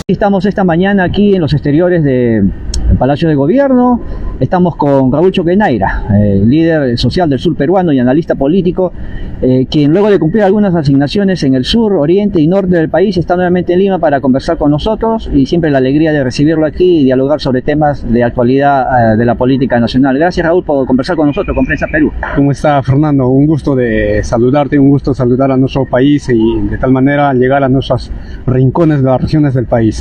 Estamos esta mañana aquí en los exteriores del Palacio de Gobierno. Estamos con Raúl Choquenaira, líder social del sur peruano y analista político, quien luego de cumplir algunas asignaciones en el sur, oriente y norte del país está nuevamente en Lima para conversar con nosotros, y siempre la alegría de recibirlo aquí y dialogar sobre temas de actualidad de la política nacional. Gracias, Raúl, por conversar con nosotros, con Prensa Perú. ¿Cómo está, Fernando? Un gusto de saludarte, un gusto saludar a nuestro país y de tal manera llegar a nuestros rincones de las regiones del país.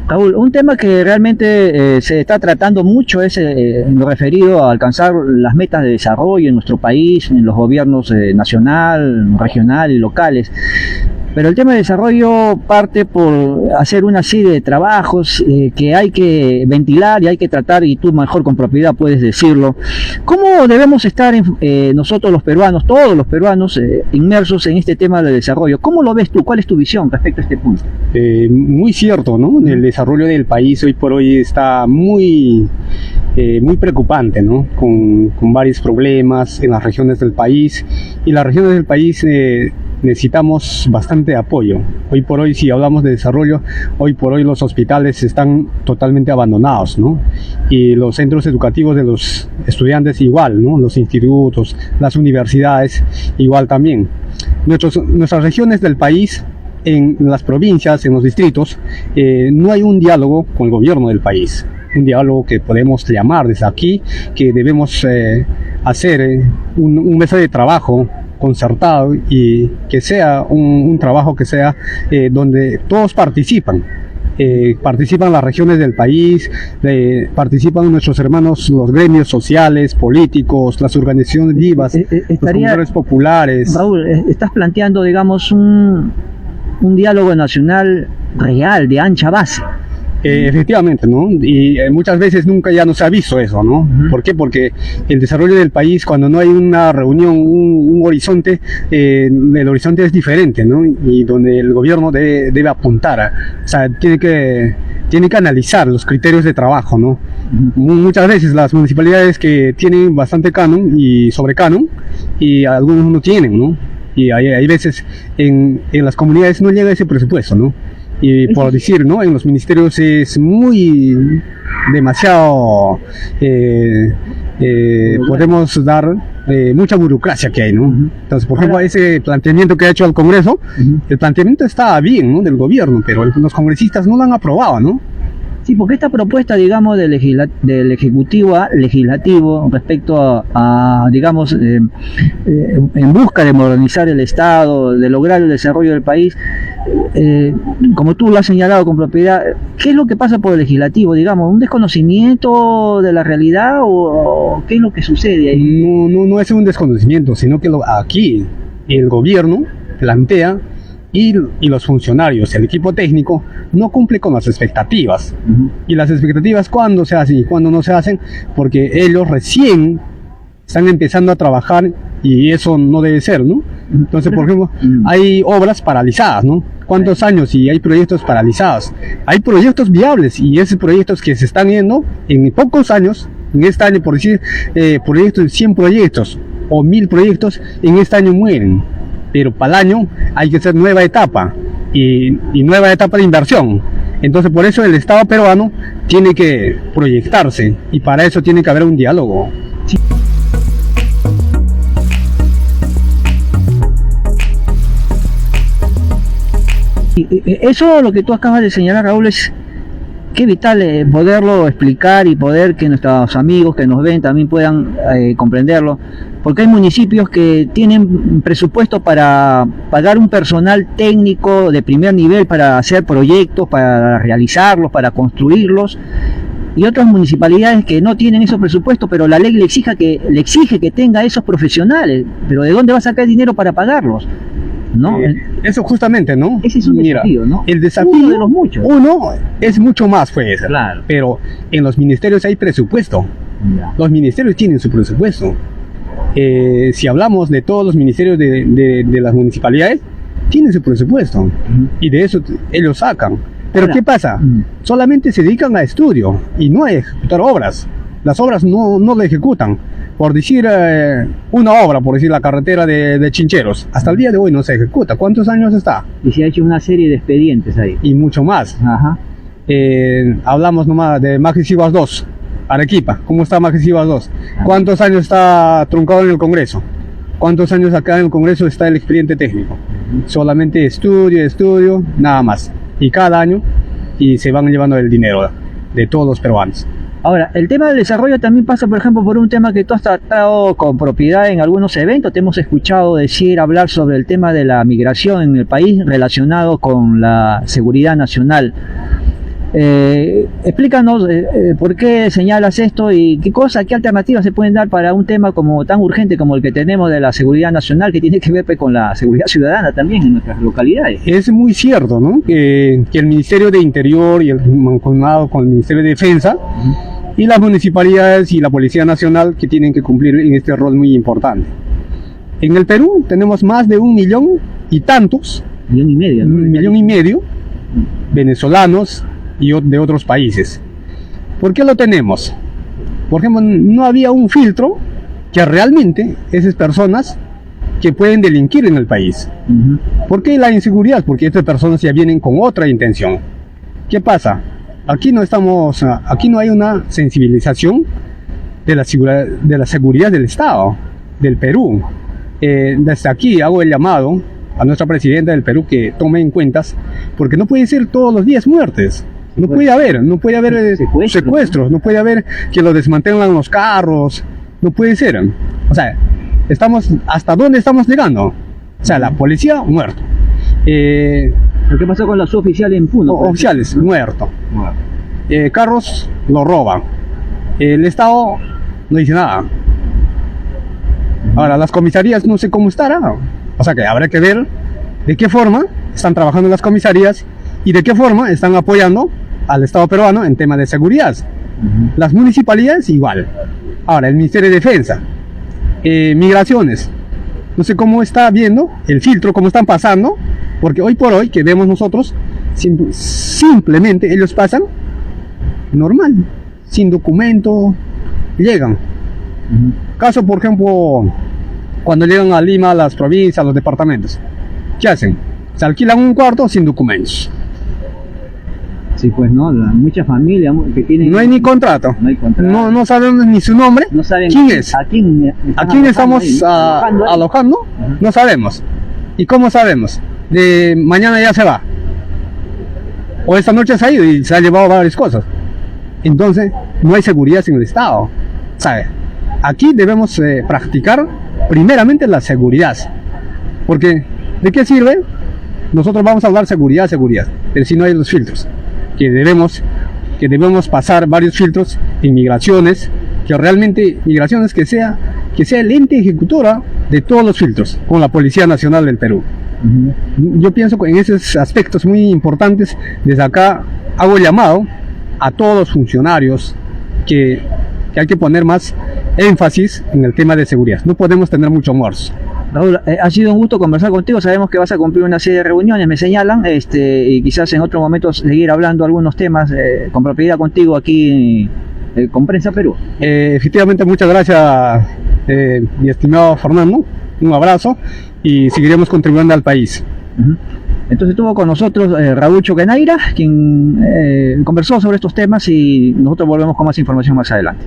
Raúl, un tema que realmente se está tratando mucho es lo referido a alcanzar las metas de desarrollo en nuestro país, en los gobiernos nacional, regional y locales. Pero el tema de desarrollo parte por hacer una serie de trabajos que hay que ventilar y hay que tratar, y tú mejor con propiedad puedes decirlo. ¿Cómo debemos estar nosotros los peruanos, todos los peruanos, inmersos en este tema de desarrollo? ¿Cómo lo ves tú? ¿Cuál es tu visión respecto a este punto? Muy cierto, ¿no? El desarrollo del país hoy por hoy está muy preocupante, ¿no? Con varios problemas en las regiones del país, y las regiones del país necesitamos bastante apoyo. Hoy por hoy, si hablamos de desarrollo, hoy por hoy los hospitales están totalmente abandonados, ¿no? Y los centros educativos de los estudiantes igual, ¿no? Los institutos, las universidades igual también. Nuestras regiones del país, en las provincias, en los distritos, no hay un diálogo con el gobierno del país. Un diálogo que podemos llamar desde aquí, que debemos hacer un mesa de trabajo concertado, y que sea un trabajo que sea donde todos participan. Participan las regiones del país, participan nuestros hermanos, los gremios sociales, políticos, las organizaciones vivas, los comunidades populares. Raúl, estás planteando, digamos, un diálogo nacional real, de ancha base. Efectivamente, ¿no? Y muchas veces nunca ya no se ha visto eso, ¿no? ¿Por qué? Porque el desarrollo del país, cuando no hay una reunión, un horizonte, el horizonte es diferente, ¿no? Y donde el gobierno debe apuntar, o sea, tiene que analizar los criterios de trabajo, ¿no? Muchas veces las municipalidades que tienen bastante canon y sobrecanon, y algunos no tienen, ¿no? Y hay veces en las comunidades no llega ese presupuesto, ¿no? Y por decir, ¿no? En los ministerios es demasiado, podemos dar mucha burocracia que hay, ¿no? Entonces, por ejemplo, ese planteamiento que ha hecho el Congreso, el planteamiento está bien, ¿no? Del gobierno, pero los congresistas no lo han aprobado, ¿no? Sí, porque esta propuesta, digamos, del Ejecutivo a Legislativo respecto a digamos, en busca de modernizar el Estado, de lograr el desarrollo del país, como tú lo has señalado con propiedad, ¿qué es lo que pasa por el Legislativo? Digamos, ¿un desconocimiento de la realidad o qué es lo que sucede ahí? No es un desconocimiento, sino que aquí el gobierno plantea, y los funcionarios, el equipo técnico, no cumple con las expectativas. Y las expectativas, ¿cuándo se hacen y cuándo no se hacen? Porque ellos recién están empezando a trabajar, y eso no debe ser, ¿no? Entonces, por ejemplo, hay obras paralizadas, ¿no? ¿Cuántos años? Y hay proyectos paralizados. Hay proyectos viables, y esos proyectos que se están yendo en pocos años, en este año, por decir, proyectos, 100 proyectos o 1000 proyectos, en este año mueren. Pero para el año hay que hacer nueva etapa, y nueva etapa de inversión. Entonces, por eso el Estado peruano tiene que proyectarse, y para eso tiene que haber un diálogo. Sí. Eso, lo que tú acabas de señalar, Raúl, es qué vital poderlo explicar y poder que nuestros amigos que nos ven también puedan comprenderlo, porque hay municipios que tienen presupuesto para pagar un personal técnico de primer nivel para hacer proyectos, para realizarlos, para construirlos, y otras municipalidades que no tienen esos presupuestos, pero la ley le exige que tenga esos profesionales. Pero ¿de dónde va a sacar dinero para pagarlos? ¿No? Eso justamente, ¿no? Ese es un desafío, ¿no? El desafío, uno de los muchos. Uno es mucho más, pues. Claro. Pero en los ministerios hay presupuesto. Ya. Los ministerios tienen su presupuesto. Si hablamos de todos los ministerios de las municipalidades, tienen su presupuesto. Y de eso ellos sacan. Pero ¿qué pasa? Solamente se dedican a estudio y no a ejecutar obras. Las obras no lo ejecutan. Por decir una obra, por decir la carretera de Chincheros, hasta el día de hoy no se ejecuta. ¿Cuántos años está? Y se ha hecho una serie de expedientes ahí. Y mucho más. Ajá. Hablamos nomás de Magisiguas 2, Arequipa. ¿Cómo está Magisiguas 2? ¿Cuántos años está truncado en el Congreso? ¿Cuántos años acá en el Congreso está el expediente técnico? Solamente estudio, nada más. Y cada año, y se van llevando el dinero de todos los peruanos. Ahora, el tema del desarrollo también pasa, por ejemplo, por un tema que tú has tratado con propiedad en algunos eventos. Te hemos escuchado hablar sobre el tema de la migración en el país relacionado con la seguridad nacional. Explícanos por qué señalas esto y qué alternativas se pueden dar para un tema como tan urgente como el que tenemos de la seguridad nacional, que tiene que ver con la seguridad ciudadana también en nuestras localidades. Es muy cierto, ¿no? Que el Ministerio de Interior y el mancomunado con el Ministerio de Defensa y las municipalidades y la Policía Nacional que tienen que cumplir en este rol muy importante. En el Perú tenemos más de 1 millón y tantos, 1,5 millones, ¿no? 1,5 millones venezolanos y de otros países. ¿Por qué lo tenemos? Por ejemplo, no había un filtro que realmente esas personas que pueden delinquir en el país. ¿Por qué la inseguridad? Porque estas personas ya vienen con otra intención. ¿Qué pasa? Aquí no hay una sensibilización de la seguridad del Estado, del Perú. Desde aquí hago el llamado a nuestra presidenta del Perú que tome en cuenta, porque no puede ser todos los días muertes. No puede haber secuestros, no puede haber que lo desmantelan los carros, no puede ser. O sea, ¿hasta dónde estamos llegando? O sea, la policía, muerto. ¿Lo que pasó con los suboficiales en Puno? Oficiales, muerto. Carros, lo roban. El Estado no dice nada. Ahora, las comisarías no sé cómo estarán. O sea que habrá que ver de qué forma están trabajando las comisarías y de qué forma están apoyando al Estado peruano en tema de seguridad. Las municipalidades igual. Ahora, el Ministerio de Defensa, migraciones, no sé cómo está viendo el filtro, cómo están pasando, porque hoy por hoy que vemos nosotros, simplemente ellos pasan normal, sin documento, llegan. Caso, por ejemplo, cuando llegan a Lima, a las provincias, a los departamentos, ¿qué hacen? Se alquilan un cuarto sin documentos. Sí, pues no, muchas familias que tienen... No hay ni contrato. No hay contrato. No sabemos ni su nombre. No saben quién es. ¿A quién estamos alojando? No sabemos. ¿Y cómo sabemos? De mañana ya se va. O esta noche se ha ido y se ha llevado varias cosas. Entonces, no hay seguridad en el Estado. ¿Sabe? Aquí debemos practicar primeramente la seguridad. Porque, ¿de qué sirve? Nosotros vamos a hablar seguridad, pero si no hay los filtros. Que debemos pasar varios filtros en migraciones, que realmente migraciones que sea el ente ejecutora de todos los filtros, con la Policía Nacional del Perú. Yo pienso que en esos aspectos muy importantes, desde acá hago el llamado a todos los funcionarios que hay que poner más énfasis en el tema de seguridad. No podemos tener mucho morso. Raúl, ha sido un gusto conversar contigo. Sabemos que vas a cumplir una serie de reuniones, me señalan, y quizás en otro momento seguir hablando algunos temas con propiedad contigo aquí con Prensa Perú. Efectivamente, muchas gracias, mi estimado Fernando. Un abrazo y seguiremos contribuyendo al país. Entonces estuvo con nosotros Raúl Choquenaira, quien conversó sobre estos temas, y nosotros volvemos con más información más adelante.